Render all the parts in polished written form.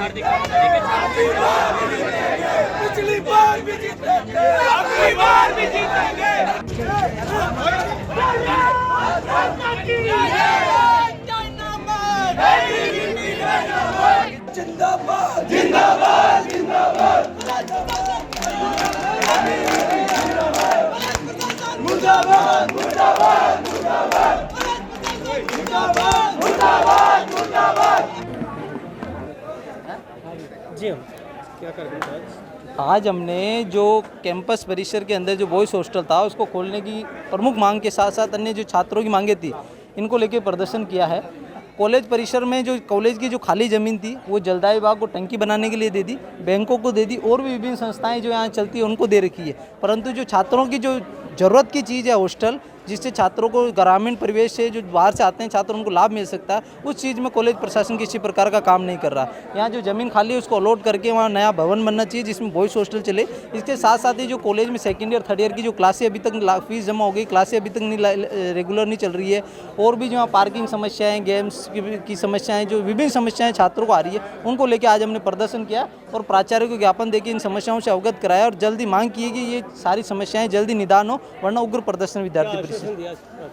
हार्दिक पिछली बार भी जीतेंगे, अगली बार भी जीतेंगे। जिंदाबाद जिंदाबाद जिंदाबाद मुर्दाबाद मुर्दाबाद मुर्दाबाद मुर्दाबाद मुर्दाबाद मुर्दाबाद। जी हम क्या कर रहे हैं आज हमने जो कैंपस परिसर के अंदर जो बॉयज़ हॉस्टल था उसको खोलने की प्रमुख मांग के साथ साथ अन्य जो छात्रों की मांगें थी इनको लेकर प्रदर्शन किया है। कॉलेज परिसर में जो कॉलेज की जो खाली ज़मीन थी वो जलदाय विभाग को टंकी बनाने के लिए दे दी, बैंकों को दे दी और भी विभिन्न संस्थाएं जो यहाँ चलती है उनको दे रखी है। परंतु जो छात्रों की जो ज़रूरत की चीज़ है हॉस्टल, जिससे छात्रों को ग्रामीण परिवेश से जो बाहर से आते हैं छात्र उनको लाभ मिल सकता है, उस चीज़ में कॉलेज प्रशासन किसी प्रकार का काम नहीं कर रहा। यहाँ जो ज़मीन खाली है उसको अलॉट करके वहाँ नया भवन बनना चाहिए जिसमें बॉयज़ हॉस्टल चले। इसके साथ साथ ही जो कॉलेज में सेकेंड ईयर थर्ड ईयर की जो क्लासें अभी तक फीस जमा हो गई, क्लासें अभी तक नहीं रेगुलर नहीं चल रही है, और भी जो यहाँ पार्किंग समस्याएँ, गेम्स की समस्याएँ, जो विभिन्न समस्याएँ छात्रों को आ रही है उनको लेकर आज हमने प्रदर्शन किया और प्राचार्य को ज्ञापन देकर इन समस्याओं से अवगत कराया और जल्दी मांग की है कि ये सारी समस्याएँ जल्दी निदान हो, वरना उग्र प्रदर्शन विद्यार्थी परिषद।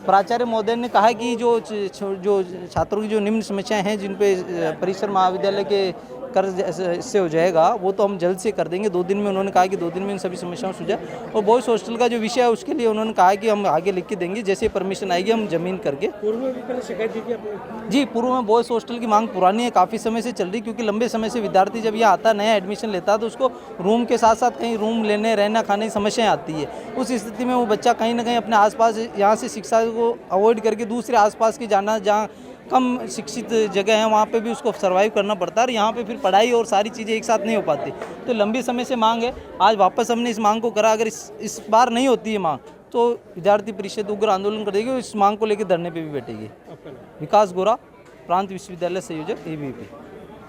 प्राचार्य महोदय ने कहा कि जो छात्रों की जो निम्न समस्याएं हैं जिन पे परिसर महाविद्यालय के कर्ज इससे हो जाएगा वो तो हम जल्द से कर देंगे। 2 दिन में उन्होंने कहा कि 2 दिन में इन सभी समस्याओं सुलझा। और बॉयज़ हॉस्टल का जो विषय है उसके लिए उन्होंने कहा कि हम आगे लिख के देंगे, जैसे परमिशन आएगी हम जमीन करके। पूर्व में भी पहले शिकायत दी थी आपने? जी, पूर्व में बॉयज़ हॉस्टल की मांग पुरानी है, काफ़ी समय से चल रही, क्योंकि लंबे समय से विद्यार्थी जब यहाँ आता नया एडमिशन लेता है तो उसको रूम के साथ साथ कहीं रूम लेने रहना खाने की समस्याएं आती है। उस स्थिति में वो बच्चा कहीं ना कहीं अपने आसपास यहाँ से शिक्षा को अवॉइड करके दूसरे आसपास की जाना, जहाँ कम शिक्षित जगह है वहाँ पे भी उसको सर्वाइव करना पड़ता है, और यहाँ पे फिर पढ़ाई और सारी चीज़ें एक साथ नहीं हो पाती। तो लंबी समय से मांग है, आज वापस हमने इस मांग को करा। अगर इस बार नहीं होती है मांग तो विद्यार्थी परिषद उग्र आंदोलन कर देगी और इस मांग को लेकर धरने पे भी बैठेगी। विकास गोरा, प्रांत विश्वविद्यालय संयोजक ABVP।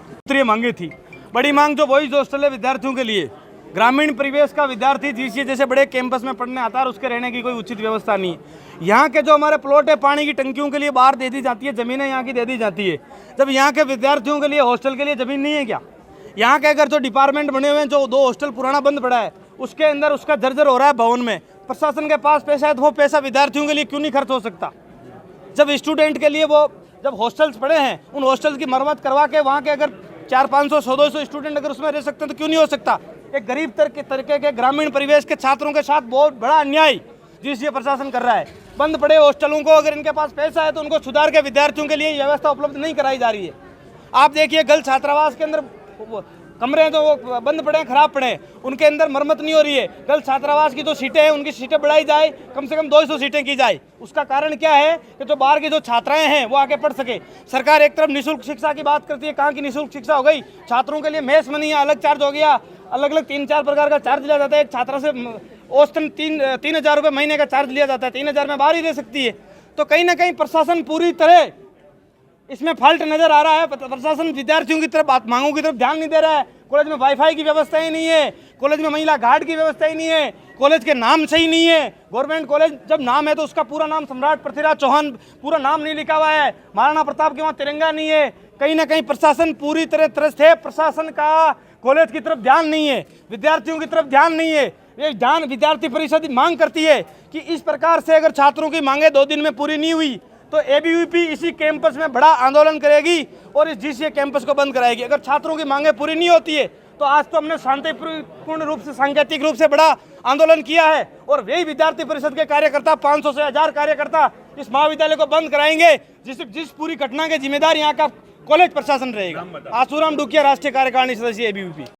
सूत्रीय मांगे थी, बड़ी मांग जो बॉयज हॉस्टल है विद्यार्थियों के लिए, ग्रामीण परिवेश का विद्यार्थी जीसीए जैसे बड़े कैंपस में पढ़ने आता है और उसके रहने की कोई उचित व्यवस्था नहीं है। यहाँ के जो हमारे प्लॉट है पानी की टंकियों के लिए बाहर दे दी जाती है, ज़मीनें यहाँ की दे दी जाती है, जब यहाँ के विद्यार्थियों के लिए हॉस्टल के लिए ज़मीन नहीं है क्या? यहाँ के अगर जो डिपार्टमेंट बने हुए हैं, जो 2 हॉस्टल पुराना बंद पड़ा है उसके अंदर उसका जर्जर हो रहा है भवन में, प्रशासन के पास पैसा है तो वो पैसा विद्यार्थियों के लिए क्यों नहीं खर्च हो सकता? जब स्टूडेंट के लिए वो जब हॉस्टल्स पड़े हैं उन हॉस्टल्स की मरम्मत करवा के वहाँ के अगर 400-500 100-200 स्टूडेंट अगर उसमें रह सकते हैं तो क्यों नहीं हो सकता? एक गरीब तरीके के ग्रामीण परिवेश के छात्रों के साथ बहुत बड़ा अन्याय जिस ये प्रशासन कर रहा है। बंद पड़े हॉस्टलों को अगर इनके पास पैसा है तो उनको सुधार के विद्यार्थियों के लिए व्यवस्था उपलब्ध नहीं कराई जा रही है। आप देखिए गर्ल्स छात्रावास के अंदर कमरे हैं जो वो बंद पड़े हैं, खराब पड़े हैं, उनके अंदर मरम्मत नहीं हो रही है। गर्ल्स छात्रावास की जो सीटें हैं उनकी सीटें बढ़ाई जाए, कम से कम 200 सीटें की जाए। उसका कारण क्या है कि जो बाहर की जो छात्राएं हैं वो आगे पढ़ सके। सरकार एक तरफ निःशुल्क शिक्षा की बात करती है, कहाँ की निःशुल्क शिक्षा हो गई? छात्रों के लिए मेस मनी अलग चार्ज हो गया, अलग अलग 3-4 प्रकार का चार्ज लिया जाता है। एक छात्रा से औसतन 3,000 रुपये महीने का चार्ज लिया जाता है, 3,000 में बाहर ही रह सकती है। तो कहीं ना कहीं प्रशासन पूरी तरह इसमें फॉल्ट नजर आ रहा है। प्रशासन विद्यार्थियों की तरफ मांगों की तरफ ध्यान नहीं दे रहा है। कॉलेज में वाईफाई की व्यवस्था ही नहीं है, कॉलेज में महिला गार्ड की व्यवस्था ही नहीं है, कॉलेज के नाम सही नहीं है। गवर्नमेंट कॉलेज जब नाम है तो उसका पूरा नाम सम्राट पृथ्वीराज चौहान पूरा नाम नहीं लिखा हुआ है, महाराणा प्रताप के वहाँ तिरंगा नहीं है। कहीं ना कहीं प्रशासन पूरी तरह त्रस्त है। प्रशासन का कॉलेज की तरफ ध्यान नहीं है, विद्यार्थियों की तरफ ध्यान नहीं है। ये ध्यान विद्यार्थी परिषद मांग करती है कि इस प्रकार से अगर छात्रों की मांगे 2 दिन में पूरी नहीं हुई तो ABVP इसी कैंपस में बड़ा आंदोलन करेगी और इस GCA कैंपस को बंद कराएगी। अगर छात्रों की मांगे पूरी नहीं होती है तो आज तो हमने शांतिपूर्ण रूप से, सांकेतिक रूप से बड़ा आंदोलन किया है और वही विद्यार्थी परिषद के कार्यकर्ता 500 से 1000 कार्यकर्ता इस महाविद्यालय को बंद कराएंगे, जिस पूरी घटना के जिम्मेदार यहाँ का कॉलेज प्रशासन रहेगा। आसूराम डुकिया, राष्ट्रीय कार्यकारिणी सदस्य ABVP।